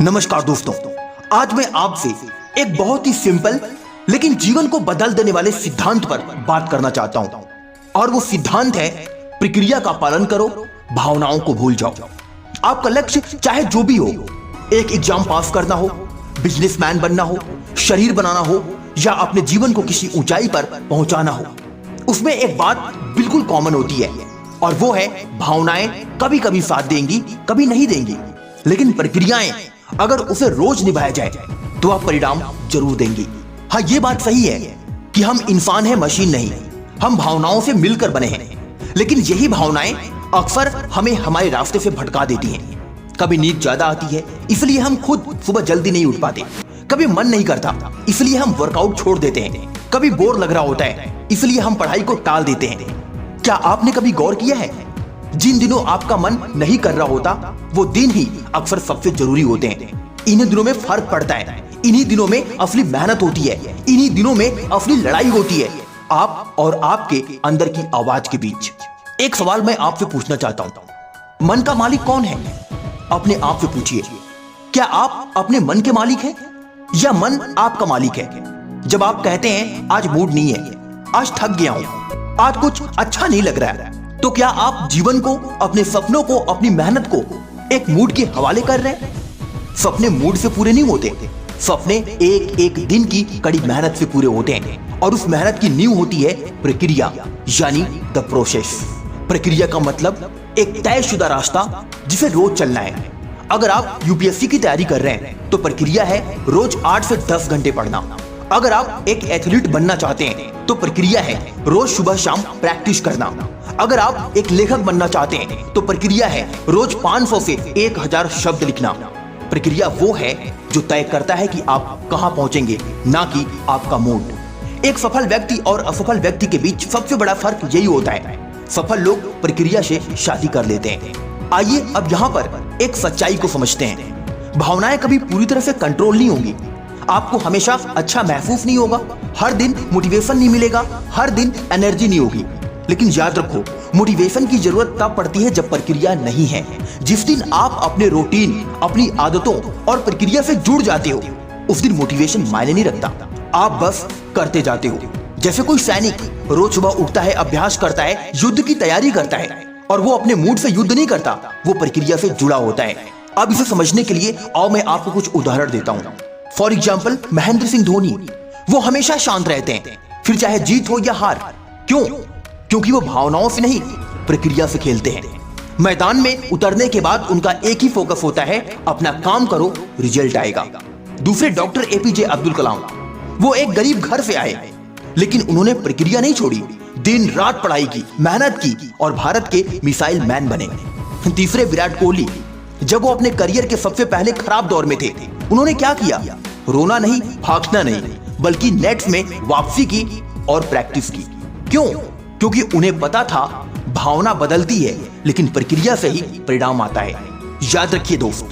नमस्कार दोस्तों, आज मैं आपसे एक बहुत ही सिंपल लेकिन जीवन को बदल देने वाले सिद्धांत पर बात करना चाहता हूं। और वो सिद्धांत है, प्रक्रिया का पालन करो, भावनाओं को भूल जाओ। आपका लक्ष्य चाहे जो भी हो, एक एग्जाम पास करना हो, बिजनेसमैन बनना हो, शरीर बनाना हो या अपने जीवन को किसी ऊंचाई पर पहुंचाना हो, उसमें एक बात बिल्कुल कॉमन होती है और वो है भावनाएं कभी कभी साथ देंगी, कभी नहीं देंगी, लेकिन प्रक्रियाएं अगर उसे रोज निभाया जाए तो वह परिणाम जरूर देंगी। हाँ, ये बात सही है कि हम इंसान हैं, मशीन नहीं। हम भावनाओं से मिलकर बने हैं, लेकिन यही भावनाएं अक्सर हमें हमारे रास्ते से भटका देती हैं। कभी नींद ज्यादा आती है इसलिए हम खुद सुबह जल्दी नहीं उठ पाते, कभी मन नहीं करता इसलिए हम वर्कआउट छोड़ देते हैं, कभी बोर लग रहा होता है इसलिए हम पढ़ाई को टाल देते हैं। क्या आपने कभी गौर किया है, जिन दिनों आपका मन नहीं कर रहा होता वो दिन ही अक्सर सबसे जरूरी होते हैं। इन्हीं दिनों में फर्क पड़ता है, इन्हीं दिनों में असली मेहनत होती है, इन्हीं दिनों में असली लड़ाई होती है, आप और आपके अंदर की आवाज के बीच। एक सवाल मैं आपसे पूछना चाहता हूं, मन का मालिक कौन है? अपने आप से पूछिए, क्या आप अपने मन के मालिक हैं या मन आपका मालिक है? जब आप कहते हैं आज मूड नहीं है, आज थक गया हूं, आज कुछ अच्छा नहीं लग रहा है, तो क्या आप जीवन को, अपने सपनों को, अपनी मेहनत को एक मूड के हवाले कर रहे हैं? सपने मूड से पूरे नहीं होते, सपने एक एक दिन की कड़ी मेहनत से पूरे होते हैं और उस मेहनत की नींव होती है प्रक्रिया, यानी द प्रोसेस। प्रक्रिया का मतलब एक तयशुदा रास्ता जिसे रोज चलना है। अगर आप यूपीएससी की तैयारी कर रहे हैं तो प्रक्रिया है रोज 8 से 10 घंटे पढ़ना। अगर आप एक एथलीट बनना चाहते हैं तो प्रक्रिया है रोज सुबह शाम प्रैक्टिस करना। अगर आप एक लेखक बनना चाहते हैं तो प्रक्रिया है रोज 500 से 1000 शब्द लिखना। प्रक्रिया वो है जो तय करता है कि आप कहां पहुंचेंगे, ना कि आपका मूड। एक सफल व्यक्ति और असफल व्यक्ति के बीच सबसे बड़ा फर्क यही होता है, सफल लोग प्रक्रिया से शादी कर लेते हैं। आइए अब यहाँ पर एक सच्चाई को समझते हैं। भावनाएं कभी पूरी तरह से कंट्रोल नहीं होंगी। आपको हमेशा अच्छा महसूस नहीं होगा, हर दिन मोटिवेशन नहीं मिलेगा, हर दिन एनर्जी नहीं होगी। लेकिन याद रखो, मोटिवेशन की जरूरत तब पड़ती है जब प्रक्रिया नहीं है। जिस दिन आप अपने रूटीन, अपनी आदतों और प्रक्रिया से जुड़ जाते हो, उस दिन मोटिवेशन मायने नहीं रखता, आप बस करते जाते हो। जैसे कोई सैनिक रोज सुबह उठता है, अभ्यास करता है, युद्ध की तैयारी करता है, और वो अपने मूड से युद्ध नहीं करता, वो प्रक्रिया से जुड़ा होता है। अब इसे समझने के लिए आओ मैं आपको कुछ उदाहरण देता हूँ। फॉर एग्जाम्पल, महेंद्र सिंह धोनी, वो हमेशा शांत रहते हैं, फिर चाहे जीत हो या हार। क्यों? क्योंकि वो भावनाओं से नहीं, प्रक्रिया से खेलते हैं। मैदान में उतरने के बाद उनका एक ही फोकस होता है, अपना काम करो, रिजल्ट आएगा। दूसरे डॉक्टर एपीजे अब्दुल कलाम, वो एक गरीब घर से आए, लेकिन उन्होंने प्रक्रिया नहीं छोड़ी, दिन रात पढ़ाई की, मेहनत की और भारत के मिसाइल मैन बने। तीसरे विराट कोहली, जब वो अपने करियर के सबसे पहले खराब दौर में थे, उन्होंने क्या किया? रोना नहीं, भागना नहीं, बल्कि नेट्स में वापसी की और प्रैक्टिस की। क्यों? क्योंकि उन्हें पता था भावना बदलती है लेकिन प्रक्रिया से ही परिणाम आता है। याद रखिए दोस्त,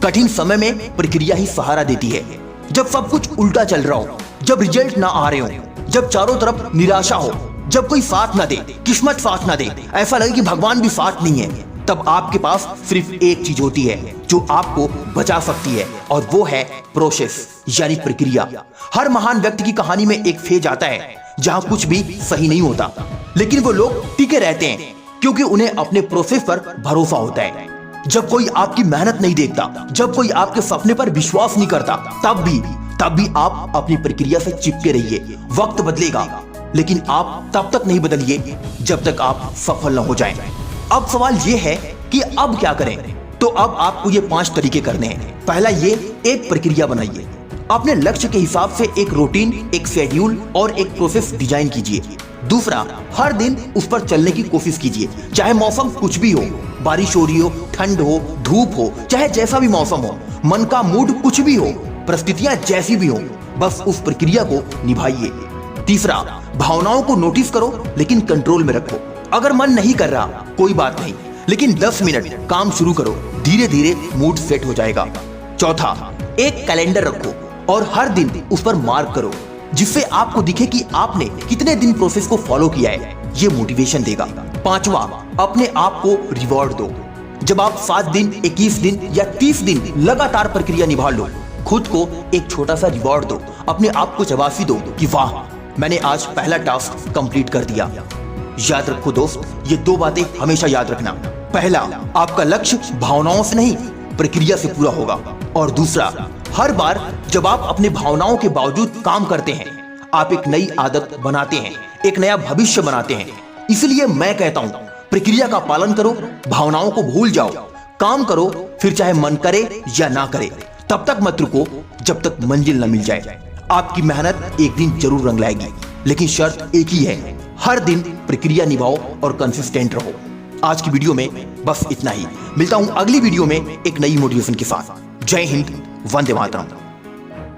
कठिन समय में प्रक्रिया ही सहारा देती है। जब सब कुछ उल्टा चल रहा हो, जब रिजल्ट ना आ रहे हो, जब चारों तरफ निराशा हो, जब कोई साथ ना दे, किस्मत साथ ना दे, ऐसा लगे कि भगवान भी साथ नहीं है, तब आपके पास सिर्फ एक चीज होती है जो आपको बचा सकती है, और वो है प्रोसेस, यानी प्रक्रिया। हर महान व्यक्ति की कहानी में एक फेज आता है जहां कुछ भी सही नहीं होता, लेकिन वो लोग टिके रहते हैं क्योंकि उन्हें अपने प्रोसेस पर भरोसा होता है। जब कोई आपकी मेहनत नहीं देखता, जब कोई आपके सपने पर विश्वास नहीं करता, तब भी आप अपनी प्रक्रिया से चिपके रहिए। वक्त बदलेगा, लेकिन आप तब तक नहीं बदलिए जब तक आप सफल न हो जाएं। अब सवाल ये है कि अब क्या करें? तो अब आपको ये 5 तरीके करने हैं। पहला, ये एक प्रक्रिया बनाइए। अपने लक्ष्य के हिसाब से एक रूटीन, एक शेड्यूल और एक प्रोसेस डिजाइन कीजिए। दूसरा, हर दिन उस पर चलने की कोशिश कीजिए, चाहे मौसम कुछ भी हो, बारिश हो रही हो, ठंड हो, धूप हो, चाहे जैसा भी मौसम हो, मन का मूड कुछ भी हो, परिस्थितियां जैसी भी हो, बस उस प्रक्रिया को निभाइए। तीसरा, भावनाओं को नोटिस करो लेकिन कंट्रोल में रखो। अगर मन नहीं कर रहा, कोई बात नहीं, लेकिन 10 मिनट काम शुरू करो, धीरे धीरे मूड सेट हो जाएगा। चौथा, एक कैलेंडर रखो और हर दिन उस पर मार्क करो, जिससे आपको दिखे कि आपने कितने दिन प्रोसेस को फॉलो किया है। ये मोटिवेशन देगा। पांचवा, अपने आप को रिवॉर्ड दो। जब आप 7 दिन, 21 दिन या 30 दिन लगातार प्रक्रिया निभा लो, खुद को एक छोटा सा रिवॉर्ड दो, अपने आप को शाबाशी दो कि वाह, मैंने आज पहला टास्क कंप्लीट कर दिया। याद रखो दोस्त, ये 2 बातें हमेशा याद रखना। पहला, आपका लक्ष्य भावनाओं से नहीं प्रक्रिया से पूरा होगा। और दूसरा, हर बार जब आप अपने भावनाओं के बावजूद काम करते हैं, आप एक नई आदत बनाते हैं, एक नया भविष्य बनाते हैं। इसलिए मैं कहता हूं, प्रक्रिया का पालन करो, भावनाओं को भूल जाओ, काम करो, फिर चाहे मन करे या ना करे, तब तक मत रुको जब तक मंजिल न मिल जाए। आपकी मेहनत एक दिन जरूर रंग लाएगी, लेकिन शर्त एक ही है, हर दिन प्रक्रिया निभाओ और कंसिस्टेंट रहो। आज की वीडियो में बस इतना ही। मिलता हूं अगली वीडियो में एक नई मोटिवेशन के साथ। जय हिंद, वंदे मातरम।